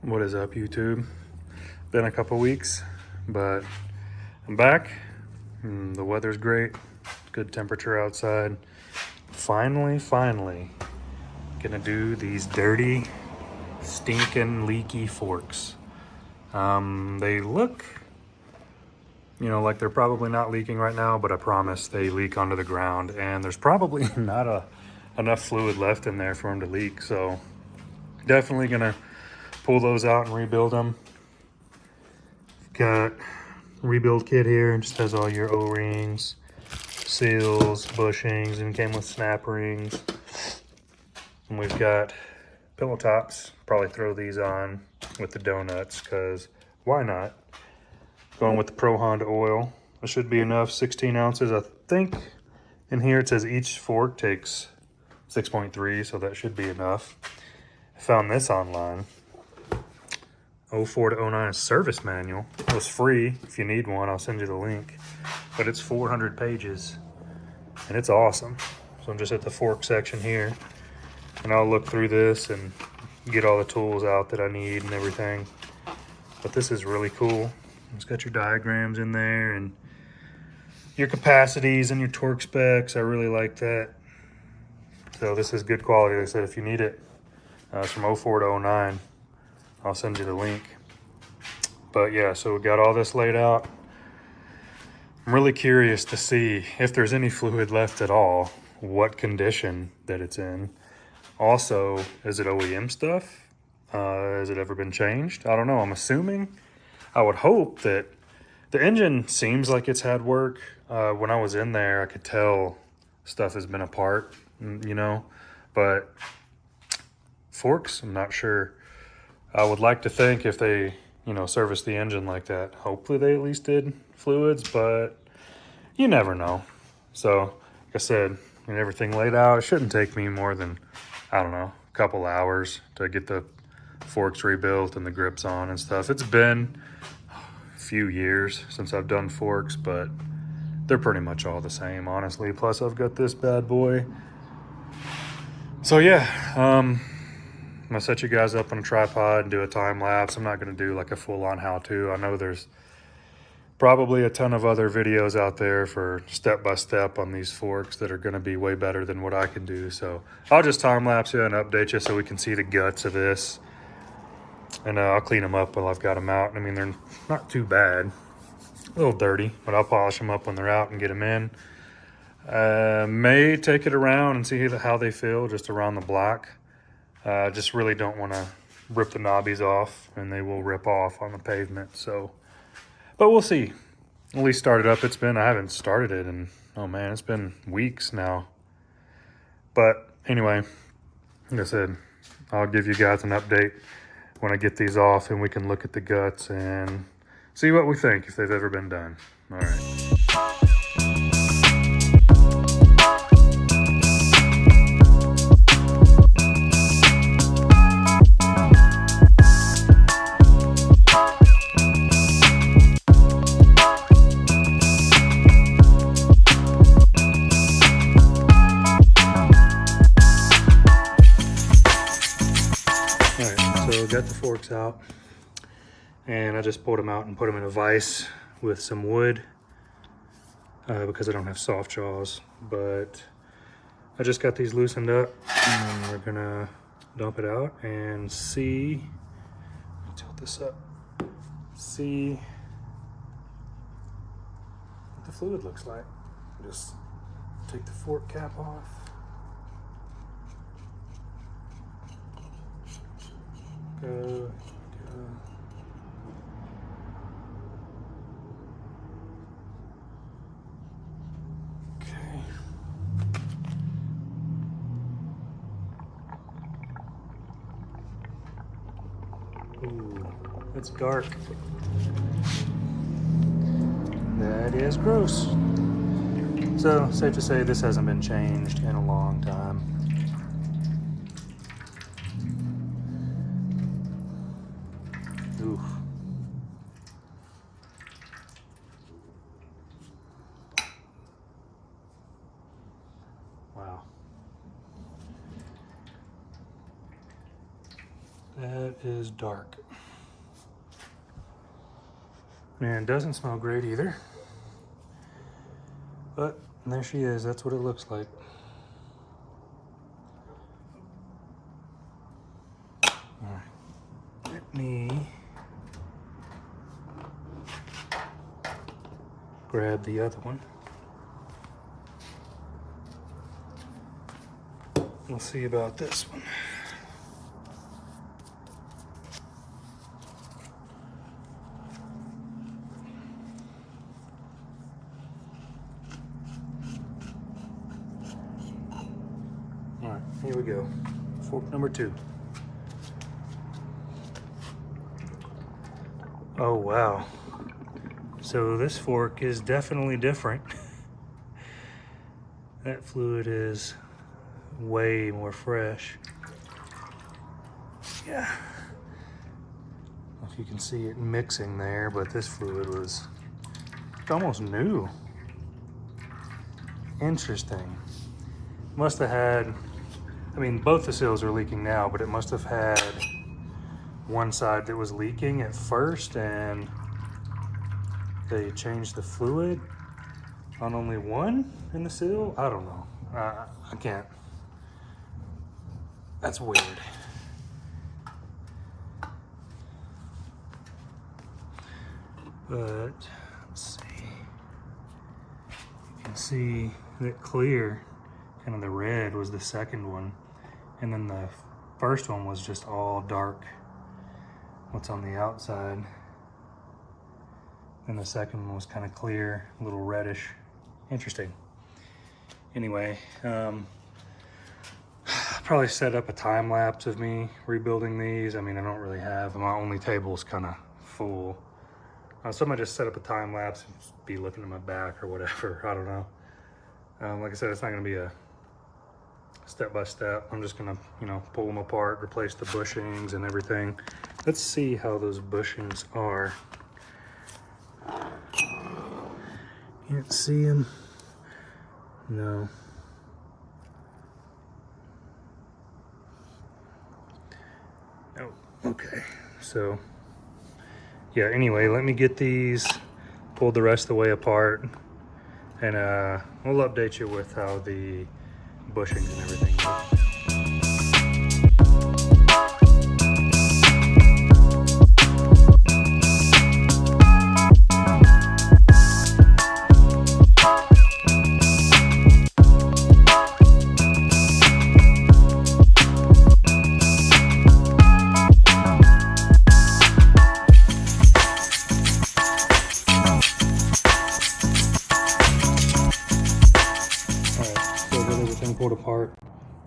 What is up, YouTube? Been a couple weeks, but I'm back. The weather's great. Good temperature outside. Finally, gonna do these dirty, stinking, leaky forks. They look, like they're probably not leaking right now, but I promise they leak onto the ground, and there's probably not enough fluid left in there for them to leak. So definitely gonna pull those out and rebuild them. Got rebuild kit here, and just has all your O-rings, seals, bushings, and came with snap rings. And we've got pillow tops. Probably throw these on with the donuts, because why not? Going with the Pro Honda oil. It should be enough, 16 ounces. I think in here it says each fork takes 6.3, so that should be enough. I found this online. 04 to 09 service manual. It was free. If you need one, I'll send you the link. But it's 400 pages, and it's awesome. So I'm just at the fork section here, and I'll look through this and get all the tools out that I need and everything. But this is really cool. It's got your diagrams in there and your capacities and your torque specs. I really like that. So this is good quality. Like I said, if you need it, it's from 04 to 09. I'll send you the link. But yeah, so we got all this laid out. I'm really curious to see if there's any fluid left at all, what condition that it's in. Also, is it OEM stuff? Has it ever been changed? I don't know. I'm assuming. I would hope that the engine seems like it's had work. When I was in there, I could tell stuff has been apart, but forks, I'm not sure. I would like to think if they, serviced the engine like that, hopefully they at least did fluids, but you never know. So, like I said, and everything laid out, it shouldn't take me more than, a couple hours to get the forks rebuilt and the grips on and stuff. It's been a few years since I've done forks, but they're pretty much all the same, honestly. Plus, I've got this bad boy. So, yeah, I'm gonna set you guys up on a tripod and do a time lapse. I'm not gonna do like a full-on how-to. I know there's probably a ton of other videos out there for step-by-step on these forks that are gonna be way better than what I can do. So I'll just time lapse you and update you so we can see the guts of this. And I'll clean them up while I've got them out. I mean, they're not too bad. A little dirty, but I'll polish them up when they're out and get them in. May take it around and see how they feel just around the block. Just really don't want to rip the knobbies off, and they will rip off on the pavement. So, but we'll see. At least start it up. I haven't started it, and oh man, it's been weeks now. But anyway, like I said, I'll give you guys an update when I get these off, and we can look at the guts and see what we think, if they've ever been done. All right. Got the forks out, and I just pulled them out and put them in a vise with some wood because I don't have soft jaws. But I just got these loosened up, and we're gonna dump it out and see. Tilt this up. See what the fluid looks like. Just take the fork cap off. Go. Okay. Ooh, it's dark. That is gross. So, safe to say this hasn't been changed in a long time. Oof. Wow. That is dark. And it doesn't smell great either. But there she is, that's what it looks like. All right, let me grab the other one. We'll see about this one. All right, here we go. Fork number 2. Oh, wow. So this fork is definitely different. That fluid is way more fresh. Yeah. I don't know if you can see it mixing there, but this fluid was almost new. Interesting. Must have had, I mean, both the seals are leaking now, but it must have had one side that was leaking at first, and they changed the fluid on only one in the seal. I don't know. I can't. That's weird. But let's see. You can see that clear, kind of the red was the second one, and then the first one was just all dark. What's on the outside? And the second one was kind of clear, a little reddish. Interesting. Anyway, probably set up a time lapse of me rebuilding these. I mean, I don't really have, my only table's kind of full. So I might just set up a time lapse and just be looking at my back or whatever. I don't know. Like I said, it's not gonna be a step-by-step. I'm just gonna, you know, pull them apart, replace the bushings and everything. Let's see how those bushings are. Can't see them. No. Oh, okay. So, yeah, anyway, let me get these pulled the rest of the way apart, and we'll update you with how the bushings and everything look. Pulled apart.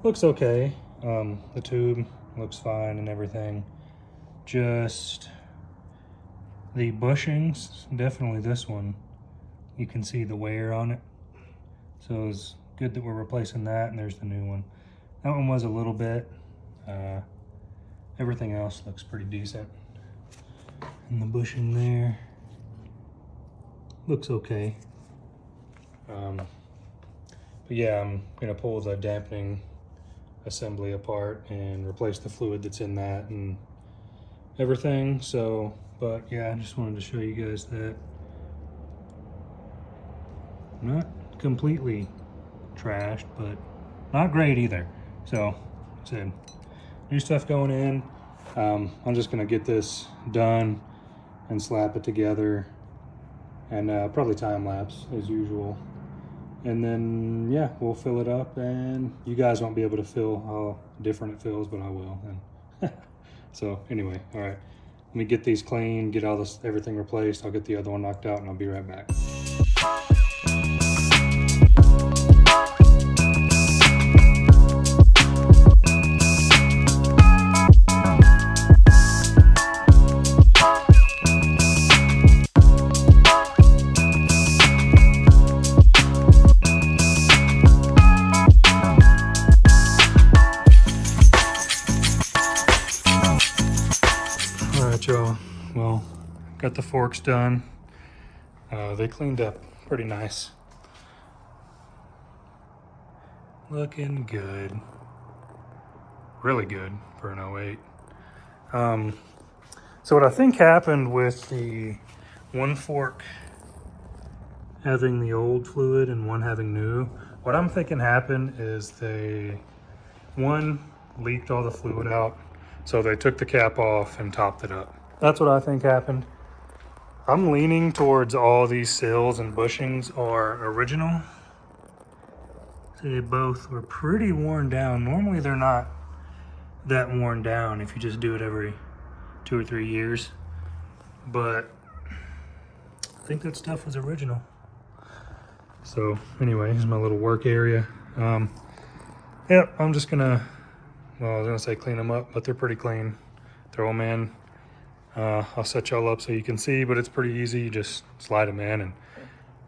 Looks okay. The tube looks fine and everything. Just the bushings, definitely this one, you can see the wear on it. So it's good that we're replacing that, and there's the new one. That one was a little bit. Everything else looks pretty decent. And the bushing there looks okay. But yeah, I'm gonna pull the dampening assembly apart and replace the fluid that's in that and everything. So, but yeah, I just wanted to show you guys that. Not completely trashed, but not great either. So, like I said, new stuff going in. I'm just gonna get this done and slap it together, and probably time lapse as usual. And then, yeah, we'll fill it up, and you guys won't be able to feel how different it feels, but I will. And so anyway, all right, let me get these clean, get all this, everything replaced. I'll get the other one knocked out, and I'll be right back. Y'all, well, got the forks done. They cleaned up pretty nice. Looking good. Really good for an 08. So what I think happened with the one fork having the old fluid and one having new, what I'm thinking happened is one leaked all the fluid out, so they took the cap off and topped it up. That's what I think happened. I'm leaning towards all these sills and bushings are original. So they both were pretty worn down. Normally they're not that worn down if you just do it every 2 or 3 years. But I think that stuff was original. So anyway, here's my little work area. Yep, I'm just gonna, well, I was gonna say clean them up, but they're pretty clean. Throw them in. I'll set y'all up so you can see, but it's pretty easy. You just slide them in and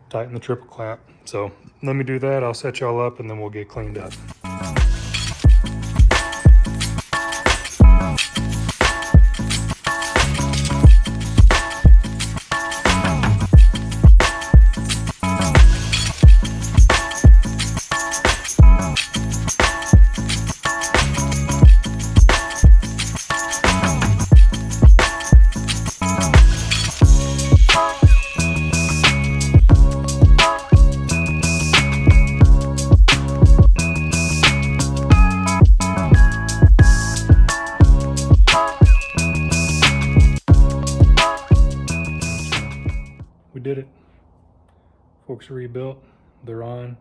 tighten the triple clap. So let me do that. I'll set y'all up and then we'll get cleaned up. We did it. Forks are rebuilt. They're on.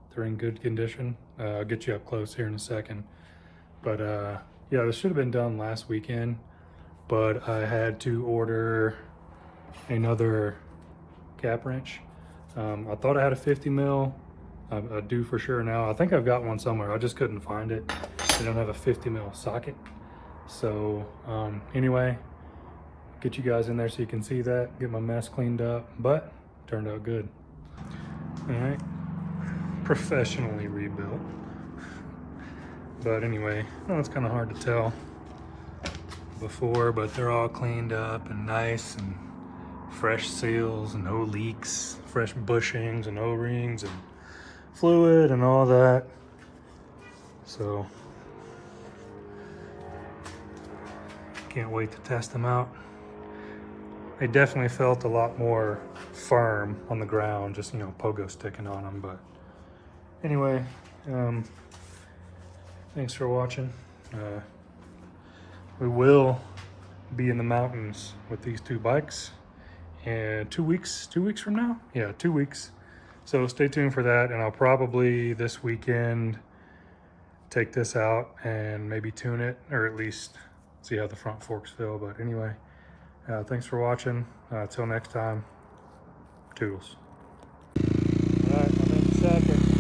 They're in good condition. I'll get you up close here in a second. But yeah, this should have been done last weekend, but I had to order another cap wrench. I thought I had a 50 mil. I do for sure now. I think I've got one somewhere. I just couldn't find it. They don't have a 50 mil socket. So anyway, get you guys in there so you can see that, get my mess cleaned up, but turned out good. All right, professionally rebuilt. But anyway, I know it's kind of hard to tell before, but they're all cleaned up and nice and fresh seals and no leaks, fresh bushings and O-rings and fluid and all that. So can't wait to test them out. They definitely felt a lot more firm on the ground, just, you know, pogo sticking on them. But anyway, thanks for watching. We will be in the mountains with these two bikes in 2 weeks, 2 weeks from now? Yeah, 2 weeks. So stay tuned for that. And I'll probably this weekend take this out and maybe tune it, or at least see how the front forks feel. But anyway, thanks for watching. Till next time, toodles. All right, I'm in second.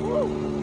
Woo!